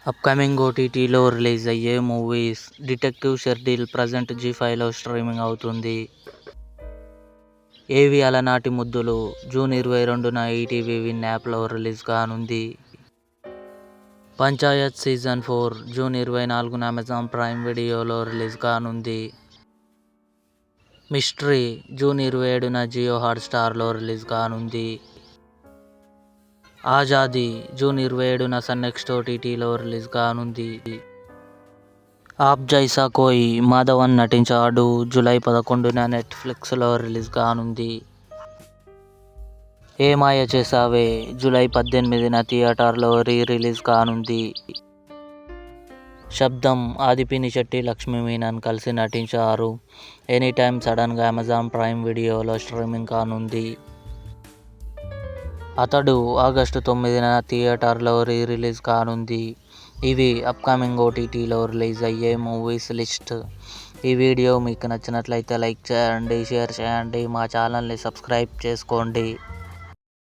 Upcoming ఓటీటీలో release అయ్యే movies. Detective Sherdil present జీ5లో స్ట్రీమింగ్ అవుతుంది. ఏవి అలనాటి ముద్దులు జూన్ 22న ఈటీవీ విన్ యాప్లో రిలీజ్ కానుంది. పంచాయత్ సీజన్ 4 జూన్ 24న అమెజాన్ ప్రైమ్ వీడియోలో రిలీజ్ కానుంది. మిస్టరీ జూన్ 27న జియో హాట్స్టార్లో రిలీజ్ కానుంది. ఆజాదీ జూన్ 27న సన్నెక్స్ట్ ఓటీటీలో రిలీజ్ కానుంది. ఆప్ జైసా కోయి మాధవన్ నటించాడు జూలై 11న నెట్ఫ్లిక్స్లో రిలీజ్ కానుంది. ఏ మాయ చేసావే జూలై 18న థియేటర్లో రిలీజ్ కానుంది. శబ్దం ఆది పినిశెట్టి లక్ష్మీ మీనన్ కలిసి నటించారు. ఎనీటైమ్ సడన్గా అమెజాన్ ప్రైమ్ వీడియోలో స్ట్రీమింగ్ కానుంది. అతడు ఆగస్టు 9న థియేటర్లో రిలీజ్ కానుంది. ఇవి అప్కమింగ్ ఓటీటీలో రిలీజ్ అయ్యే మూవీస్ లిస్ట్. ఈ వీడియో మీకు నచ్చినట్లయితే లైక్ చేయండి, షేర్ చేయండి, మా ఛానల్ని సబ్స్క్రైబ్ చేసుకోండి.